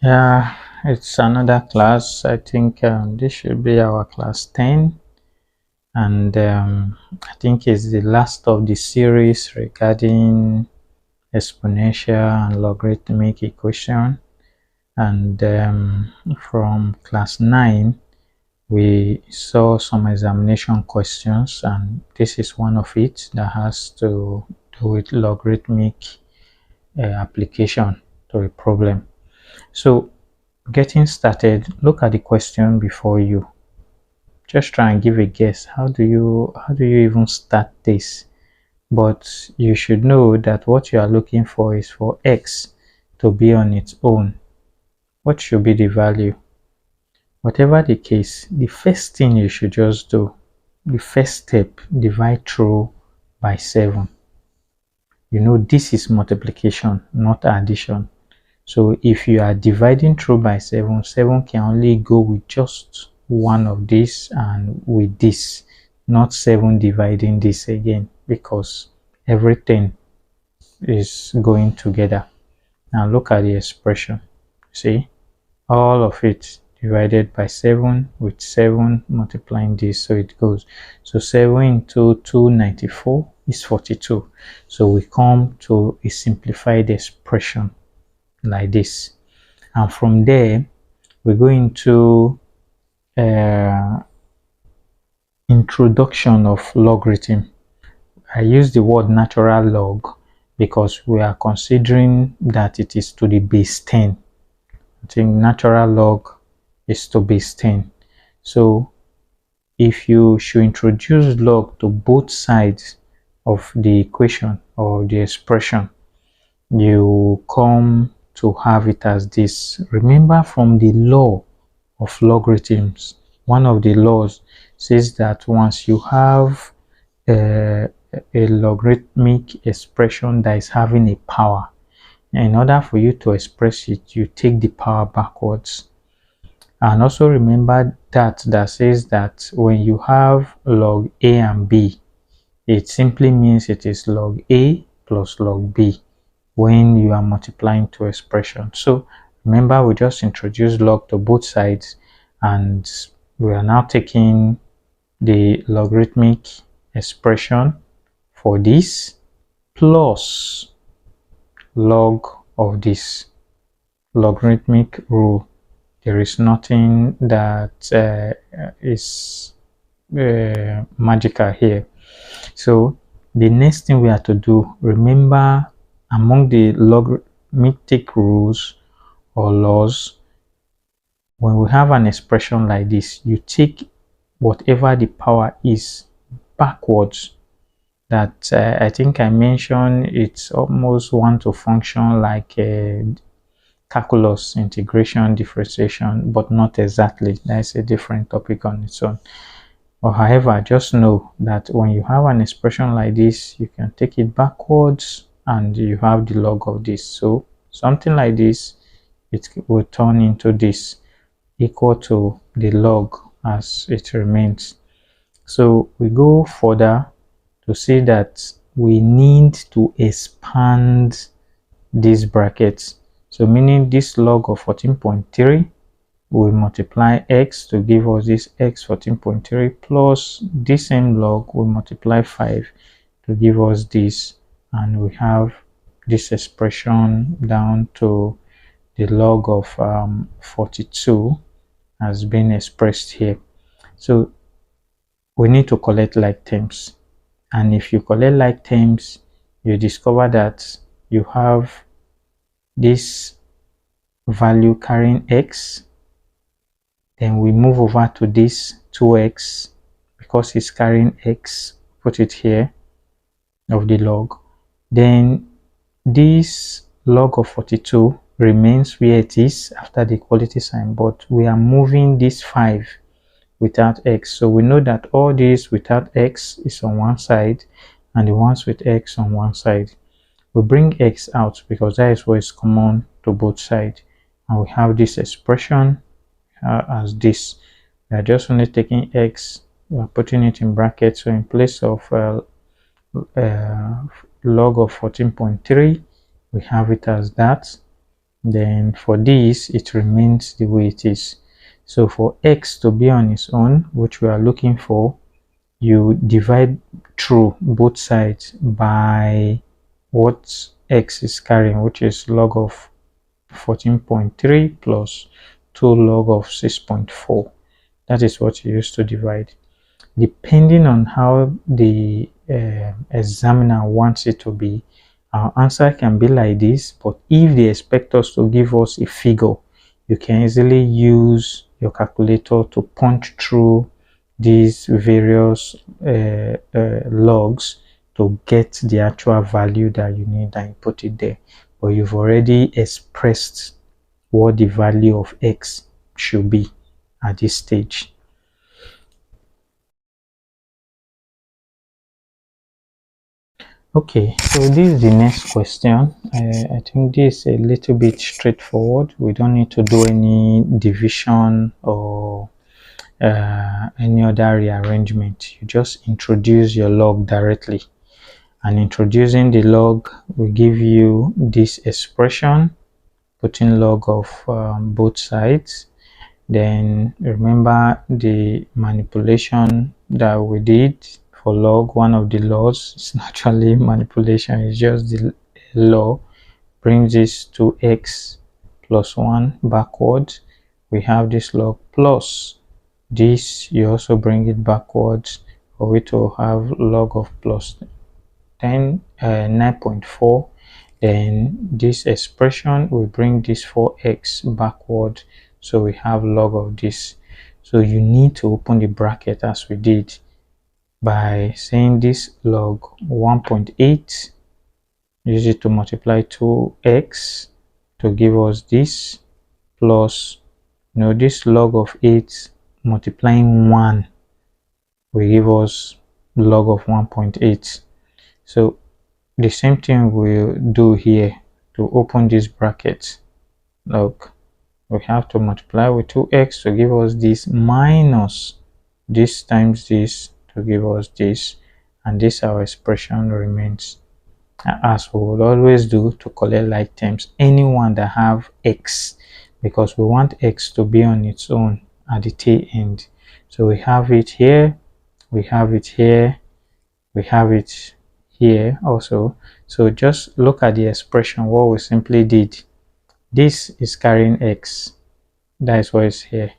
Yeah, it's another class. I think this should be our class 10, and I think it's the last of the series regarding exponential and logarithmic equation. And from class 9, we saw some examination questions, and this is one of it that has to do with logarithmic application to a problem. So getting started, look at the question before you. Just try and give a guess. How do you even start this? But you should know that what you are looking for is for x to be on its own. What should be the value? Whatever the case, the first thing you should just do, the first step, divide through by 7. You know this is multiplication, not addition. So if you are dividing through by 7, 7 can only go with just one of this and with this, not 7 dividing this again, because everything is going together. Now look at the expression. See, all of it divided by 7 with 7 multiplying this, so it goes. So 7 into 294 is 42. So we come to a simplified expression like this, and from there we go into introduction of logarithm. I use the word natural log because we are considering that it is to the base 10. I think natural log is to base 10. So if you should introduce log to both sides of the equation or the expression, you come to have it as this. Remember, from the law of logarithms, one of the laws says that once you have a logarithmic expression that is having a power, in order for you to express it, you take the power backwards. And also remember that says that when you have log a and b, it simply means it is log a plus log b when you are multiplying two expressions. So remember, we just introduced log to both sides, and we are now taking the logarithmic expression for this plus log of this. Logarithmic rule, there is nothing that is magical here. So the next thing we have to do, remember, among the logarithmic rules or laws, when we have an expression like this, you take whatever the power is backwards. That I think I mentioned, it's almost want to function like a calculus, integration, differentiation, but not exactly. That's a different topic on its own. Or however, just know that when you have an expression like this, you can take it backwards and you have the log of this. So something like this, it will turn into this, equal to the log as it remains. So we go further to see that we need to expand these brackets. So meaning this log of 14.3 will multiply x to give us this x 14.3 plus this same log will multiply 5 to give us this, and we have this expression down to the log of 42 has been expressed here. So we need to collect like terms, and if you collect like terms, you discover that you have this value carrying x. Then we move over to this 2x because it's carrying x, put it here, of the log. Then this log of 42 remains where it is after the equality sign, but we are moving this 5 without x. So we know that all this without x is on one side and the ones with x on one side. We bring x out because that is what is common to both sides, and we have this expression as this. We are just only taking x, we are putting it in brackets. So in place of log of 14.3, we have it as that. Then for this, it remains the way it is. So for x to be on its own, which we are looking for, you divide through both sides by what x is carrying, which is log of 14.3 plus 2 log of 6.4. That is what you use to divide. Depending on how the examiner wants it to be, our answer can be like this. But if they expect us to give us a figure, you can easily use your calculator to punch through these various logs to get the actual value that you need and put it there. But you've already expressed what the value of x should be at this stage. Okay, so this is the next question. I think this is a little bit straightforward. We don't need to do any division or any other rearrangement. You just introduce your log directly, and introducing the log will give you this expression, putting log of both sides. Then remember the manipulation that we did for log. One of the laws is actually manipulation, it's just the law. Brings this to x plus 1 backwards. We have this log plus this, you also bring it backwards for we to have log of plus 9.4. Then this expression will bring this 4x backward, so we have log of this. So you need to open the bracket as we did by saying this log 1.8, use it to multiply 2x to give us this, plus this log of 8 multiplying 1 will give us log of 1.8. so the same thing we'll do here to open this bracket. Look, we have to multiply with 2x to give us this, minus this times this to give us this, and this our expression remains. As we will always do to collect like terms, anyone that have x, because we want x to be on its own at the tail end. So we have it here, we have it here, we have it here also. So just look at the expression, what we simply did. This is carrying x, that's why it's here.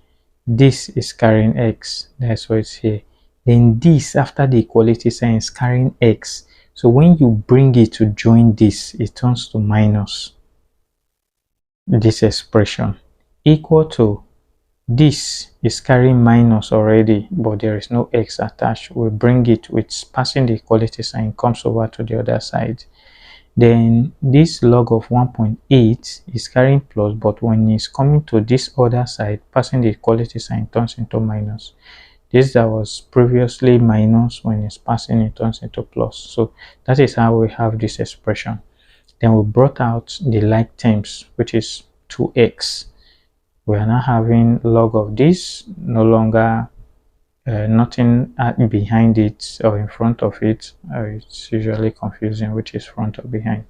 This is carrying x, that's why it's here. Then this, after the equality sign, is carrying x. So when you bring it to join this, it turns to minus this expression, equal to this is carrying minus already, but there is no x attached. We bring it with passing the equality sign, comes over to the other side. Then this log of 1.8 is carrying plus, but when it's coming to this other side, passing the equality sign turns into minus. This that was previously minus, when it's passing, it turns into plus. So that is how we have this expression. Then we brought out the like terms, which is 2x. We are now having log of this, no longer nothing behind it or in front of it. It's usually confusing which is front or behind.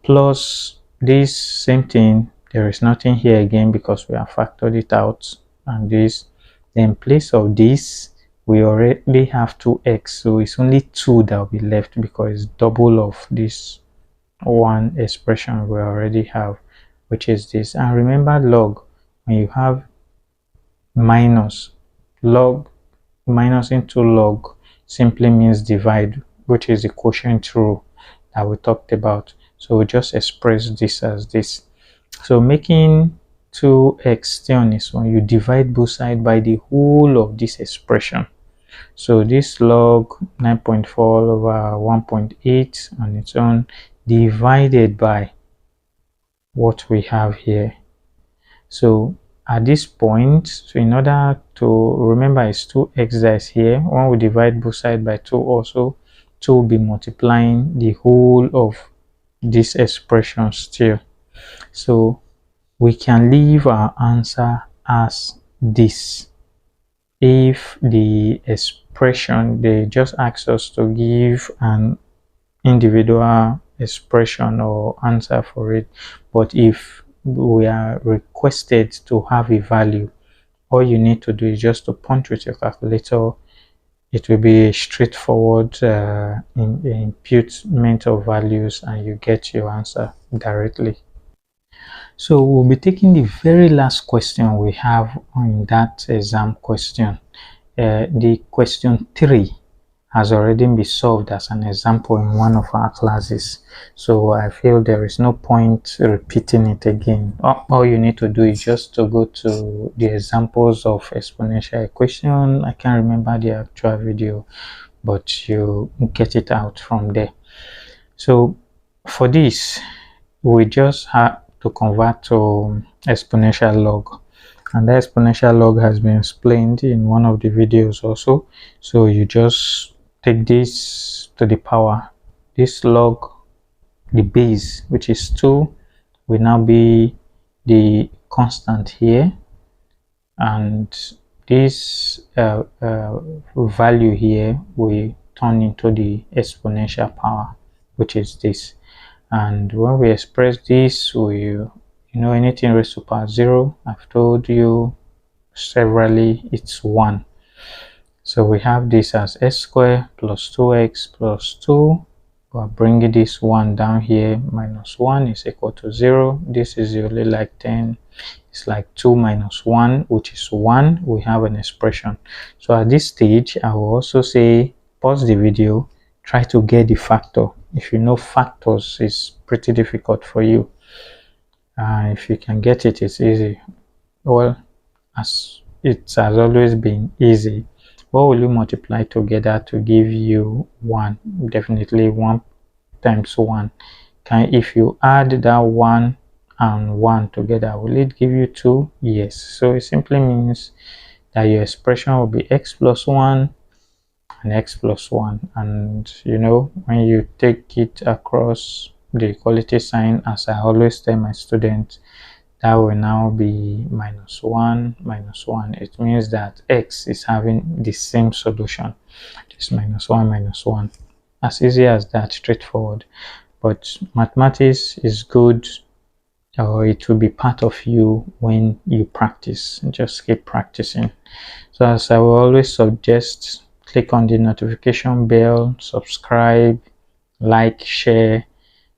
Plus this same thing, there is nothing here again because we have factored it out, and this, in place of this we already have 2x, so it's only 2 that will be left because it's double of this one expression we already have, which is this. And remember, log, when you have minus, log minus into log simply means divide, which is the quotient rule that we talked about. So we just express this as this. So making 2x stay on its own, you divide both sides by the whole of this expression. So this log 9.4 over 1.8 on its own divided by what we have here. So at this point, so in order to remember, it's 2x that is here. When we divide both sides by 2 also, 2 will be multiplying the whole of this expression still. So we can leave our answer as this. If the expression, they just ask us to give an individual expression or answer for it. But if we are requested to have a value, all you need to do is just to punch with your calculator. It will be a straightforward imputement of values, and you get your answer directly. So we'll be taking the very last question we have on that exam question. The question 3 has already been solved as an example in one of our classes, so I feel there is no point repeating it again. All you need to do is just to go to the examples of exponential equation. I can't remember the actual video, but you get it out from there. So for this, we just have to convert to exponential log, and the exponential log has been explained in one of the videos also. So you just take this to the power, this log, the base, which is 2, will now be the constant here, and this value here will turn into the exponential power, which is this. And when we express this, anything raised to power 0, I've told you severally, it's 1. So we have this as x squared plus 2x plus 2. We're bringing this 1 down here. Minus 1 is equal to 0. This is only like 10. It's like 2 minus 1, which is 1. We have an expression. So at this stage, I will also say pause the video, try to get the factor. If you know factors, it's pretty difficult for you. If you can get it, it's easy. Well, as it has always been easy. What will you multiply together to give you 1? Definitely 1 times 1. If you add that 1 and 1 together, will it give you 2? Yes. So it simply means that your expression will be x plus 1 and x plus 1. And when you take it across the equality sign, as I always tell my students, that will now be minus 1 minus 1. It means that x is having the same solution. It's minus 1 minus 1. As easy as that, straightforward. But mathematics is good, or it will be part of you when you practice. Just keep practicing. So as I will always suggest, click on the notification bell, subscribe, like, share.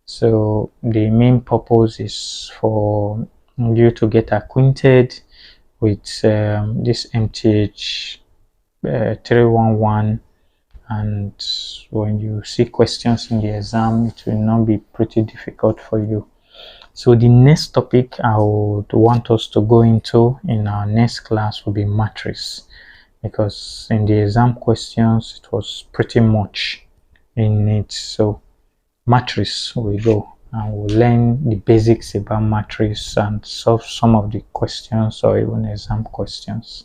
So the main purpose is for you to get acquainted with this MTH 311, and when you see questions in the exam, it will not be pretty difficult for you. So the next topic I would want us to go into in our next class will be matrix, because in the exam questions it was pretty much in it. So matrix we go, and we'll learn the basics about matrix and solve some of the questions or even exam questions.